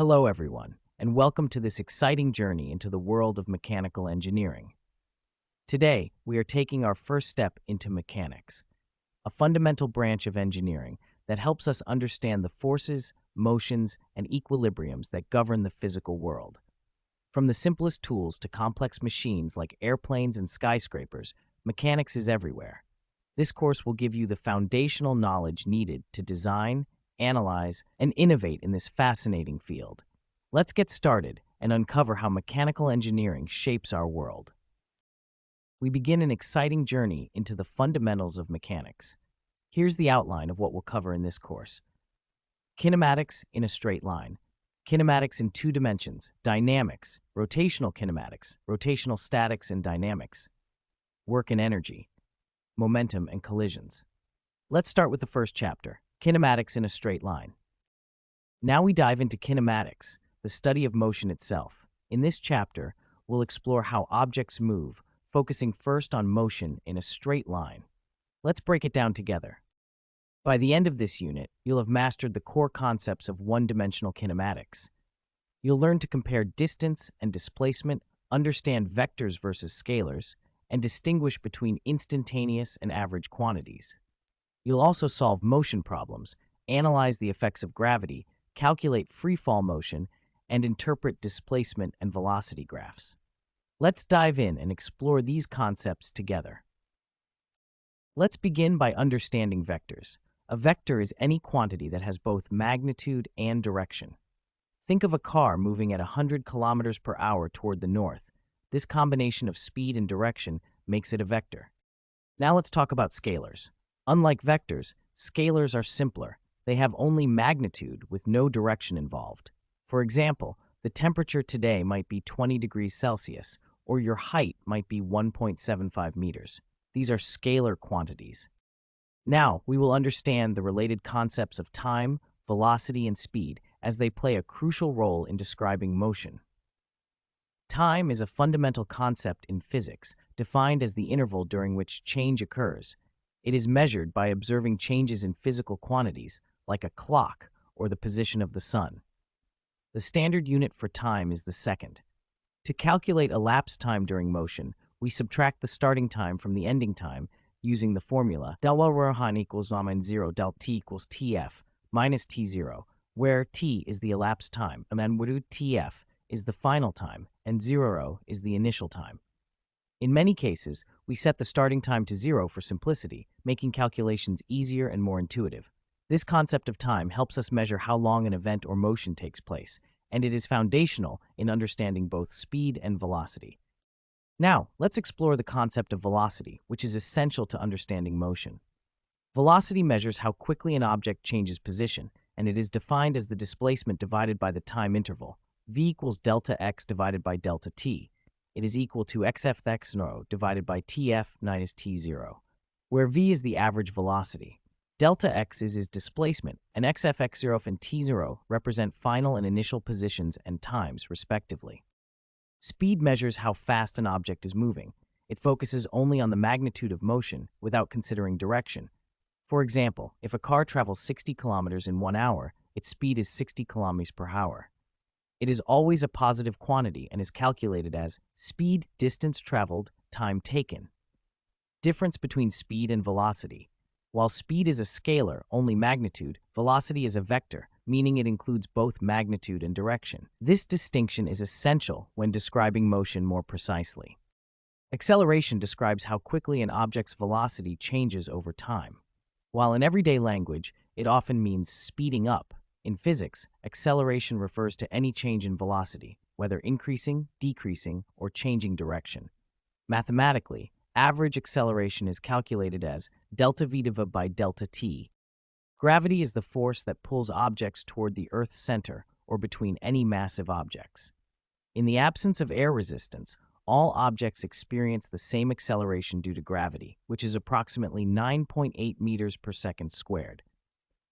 Hello, everyone, and welcome to this exciting journey into the world of mechanical engineering. Today, we are taking our first step into mechanics, a fundamental branch of engineering that helps us understand the forces, motions, and equilibriums that govern the physical world. From the simplest tools to complex machines like airplanes and skyscrapers, mechanics is everywhere. This course will give you the foundational knowledge needed to design, analyze, and innovate in this fascinating field. Let's get started and uncover how mechanical engineering shapes our world. We begin an exciting journey into the fundamentals of mechanics. Here's the outline of what we'll cover in this course. Kinematics in a straight line. Kinematics in two dimensions. Dynamics, rotational kinematics, rotational statics and dynamics. Work and energy, momentum and collisions. Let's start with the first chapter, kinematics in a straight line. Now we dive into kinematics, the study of motion itself. In this chapter, we'll explore how objects move, focusing first on motion in a straight line. Let's break it down together. By the end of this unit, you'll have mastered the core concepts of one-dimensional kinematics. You'll learn to compare distance and displacement, understand vectors versus scalars, and distinguish between instantaneous and average quantities. You'll also solve motion problems, analyze the effects of gravity, calculate free-fall motion, and interpret displacement and velocity graphs. Let's dive in and explore these concepts together. Let's begin by understanding vectors. A vector is any quantity that has both magnitude and direction. Think of a car moving at 100 kilometers per hour toward the north. This combination of speed and direction makes it a vector. Now let's talk about scalars. Unlike vectors, scalars are simpler. They have only magnitude with no direction involved. For example, the temperature today might be 20 degrees Celsius, or your height might be 1.75 meters. These are scalar quantities. Now, we will understand the related concepts of time, velocity, and speed as they play a crucial role in describing motion. Time is a fundamental concept in physics, defined as the interval during which change occurs. It is measured by observing changes in physical quantities, like a clock or the position of the sun. The standard unit for time is the second. To calculate elapsed time during motion, we subtract the starting time from the ending time using the formula del Rohan equals 0 del t equals tf minus t0, where t is the elapsed time, and then tf is the final time, and 0 is the initial time. In many cases, we set the starting time to 0 for simplicity, making calculations easier and more intuitive. This concept of time helps us measure how long an event or motion takes place, and it is foundational in understanding both speed and velocity. Now, let's explore the concept of velocity, which is essential to understanding motion. Velocity measures how quickly an object changes position, and it is defined as the displacement divided by the time interval. V equals delta x divided by delta t. It is equal to xf x0 divided by tf minus t0, where v is the average velocity. Delta x is displacement, and xf x0 and t0 represent final and initial positions and times, respectively. Speed measures how fast an object is moving. It focuses only on the magnitude of motion without considering direction. For example, if a car travels 60 kilometers in 1 hour, its speed is 60 kilometers per hour. It is always a positive quantity and is calculated as speed, distance traveled, time taken. Difference between speed and velocity. While speed is a scalar, only magnitude, velocity is a vector, meaning it includes both magnitude and direction. This distinction is essential when describing motion more precisely. Acceleration describes how quickly an object's velocity changes over time. While in everyday language, it often means speeding up. In physics, acceleration refers to any change in velocity, whether increasing, decreasing, or changing direction. Mathematically, average acceleration is calculated as delta v divided by delta t. Gravity is the force that pulls objects toward the Earth's center or between any massive objects. In the absence of air resistance, all objects experience the same acceleration due to gravity, which is approximately 9.8 meters per second squared.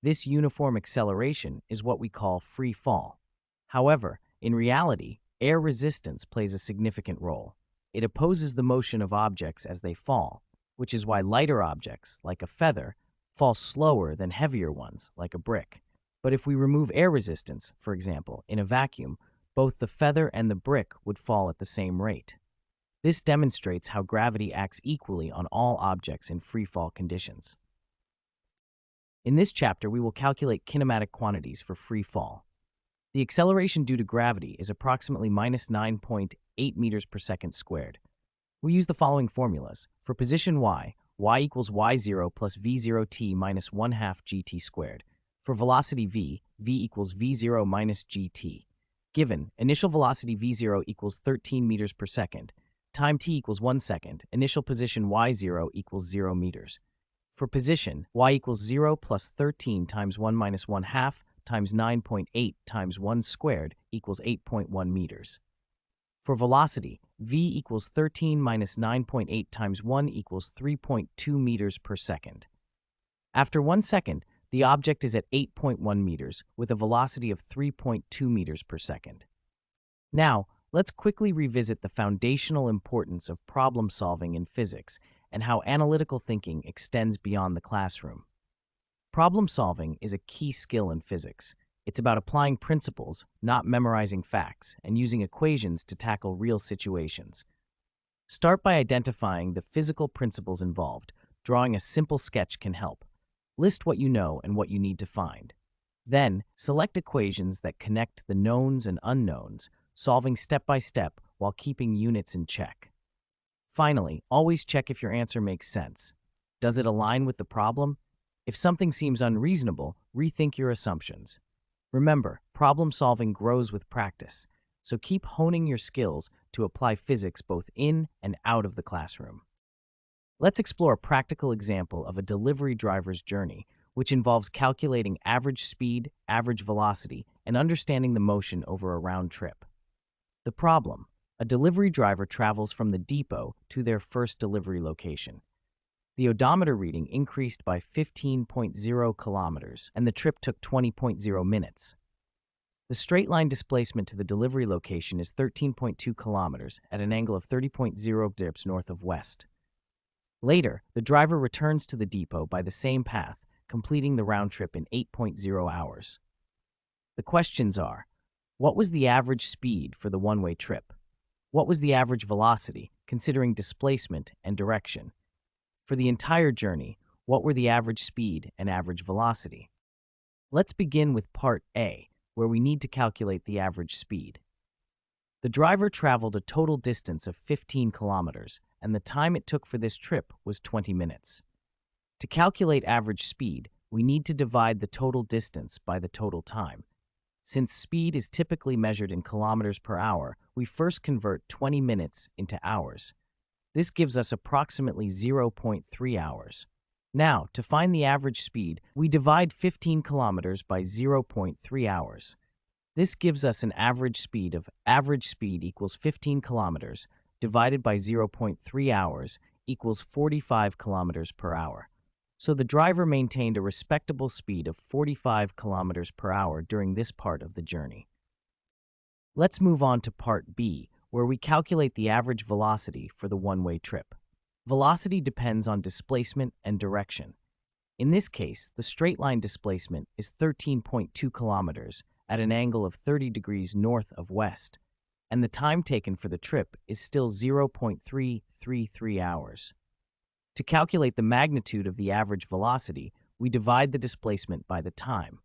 This uniform acceleration is what we call free fall. However, in reality, air resistance plays a significant role. It opposes the motion of objects as they fall, which is why lighter objects, like a feather, fall slower than heavier ones, like a brick. But if we remove air resistance, for example, in a vacuum, both the feather and the brick would fall at the same rate. This demonstrates how gravity acts equally on all objects in free-fall conditions. In this chapter, we will calculate kinematic quantities for free fall. The acceleration due to gravity is approximately minus 9.8 meters per second squared. We use the following formulas. For position y equals y0 plus v0t minus 1/2 gt squared. For velocity v equals v0 minus gt. Given, initial velocity v0 equals 13 meters per second, time t equals 1 second, initial position y0 equals 0 meters. For position, y equals 0 plus 13 times 1 minus 1/2 times 9.8 times 1 squared equals 8.1 meters. For velocity, v equals 13 minus 9.8 times 1 equals 3.2 meters per second. After 1 second, the object is at 8.1 meters with a velocity of 3.2 meters per second. Now, let's quickly revisit the foundational importance of problem solving in physics and how analytical thinking extends beyond the classroom. Problem solving is a key skill in physics. It's about applying principles, not memorizing facts, and using equations to tackle real situations. Start by identifying the physical principles involved. Drawing a simple sketch can help. List what you know and what you need to find. Then, select equations that connect the knowns and unknowns, solving step by step while keeping units in check. Finally, always check if your answer makes sense. Does it align with the problem? If something seems unreasonable, rethink your assumptions. Remember, problem solving grows with practice, so keep honing your skills to apply physics both in and out of the classroom. Let's explore a practical example of a delivery driver's journey, which involves calculating average speed, average velocity, and understanding the motion over a round trip. The problem: a delivery driver travels from the depot to their first delivery location. The odometer reading increased by 15.0 kilometers, and the trip took 20.0 minutes. The straight-line displacement to the delivery location is 13.2 kilometers at an angle of 30.0 dips north of west. Later, the driver returns to the depot by the same path, completing the round trip in 8.0 hours. The questions are: what was the average speed for the one-way trip? What was the average velocity, considering displacement and direction? For the entire journey, what were the average speed and average velocity? Let's begin with part A, where we need to calculate the average speed. The driver traveled a total distance of 15 kilometers, and the time it took for this trip was 20 minutes. To calculate average speed, we need to divide the total distance by the total time. Since speed is typically measured in kilometers per hour, we first convert 20 minutes into hours. This gives us approximately 0.3 hours. Now, to find the average speed, we divide 15 kilometers by 0.3 hours. This gives us an average speed equals 15 kilometers divided by 0.3 hours equals 45 kilometers per hour. So the driver maintained a respectable speed of 45 kilometers per hour during this part of the journey. Let's move on to part B, where we calculate the average velocity for the one-way trip. Velocity depends on displacement and direction. In this case, the straight-line displacement is 13.2 kilometers at an angle of 30 degrees north of west, and the time taken for the trip is still 0.333 hours. To calculate the magnitude of the average velocity, we divide the displacement by the time.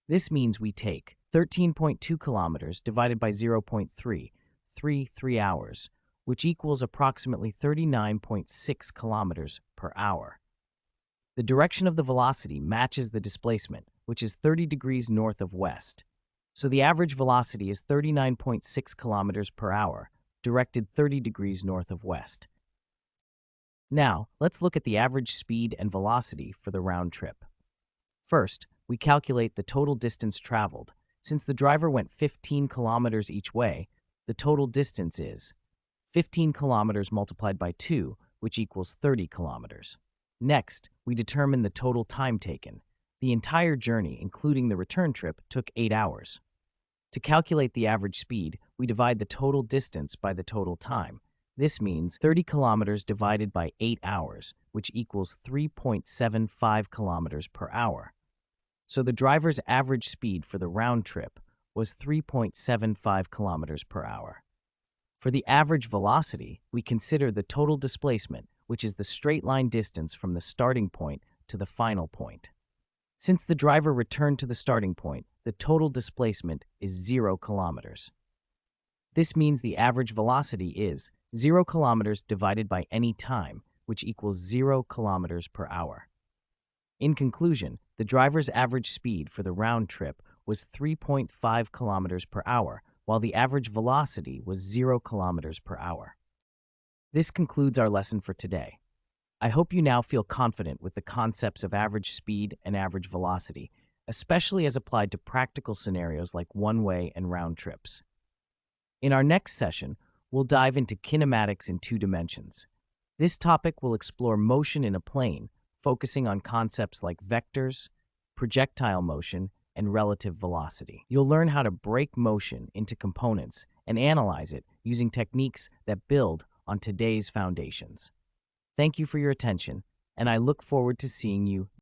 This means we take 13.2 kilometers divided by 0.333 hours, which equals approximately 39.6 kilometers per hour. The direction of the velocity matches the displacement, which is 30 degrees north of west. So the average velocity is 39.6 kilometers per hour, directed 30 degrees north of west. Now, let's look at the average speed and velocity for the round trip. First, we calculate the total distance traveled. Since the driver went 15 kilometers each way, the total distance is 15 kilometers multiplied by 2, which equals 30 kilometers. Next, we determine the total time taken. The entire journey, including the return trip, took 8 hours. To calculate the average speed, we divide the total distance by the total time. This means 30 kilometers divided by 8 hours, which equals 3.75 kilometers per hour. So the driver's average speed for the round trip was 3.75 kilometers per hour. For the average velocity, we consider the total displacement, which is the straight line distance from the starting point to the final point. Since the driver returned to the starting point, the total displacement is 0 kilometers. This means the average velocity is 0 kilometers divided by any time, which equals 0 kilometers per hour. In conclusion, the driver's average speed for the round trip was 3.5 kilometers per hour, while the average velocity was 0 kilometers per hour. This concludes our lesson for today. I hope you now feel confident with the concepts of average speed and average velocity, especially as applied to practical scenarios like one-way and round trips. In our next session, we'll dive into kinematics in 2 dimensions. This topic will explore motion in a plane, focusing on concepts like vectors, projectile motion, and relative velocity. You'll learn how to break motion into components and analyze it using techniques that build on today's foundations. Thank you for your attention, and I look forward to seeing you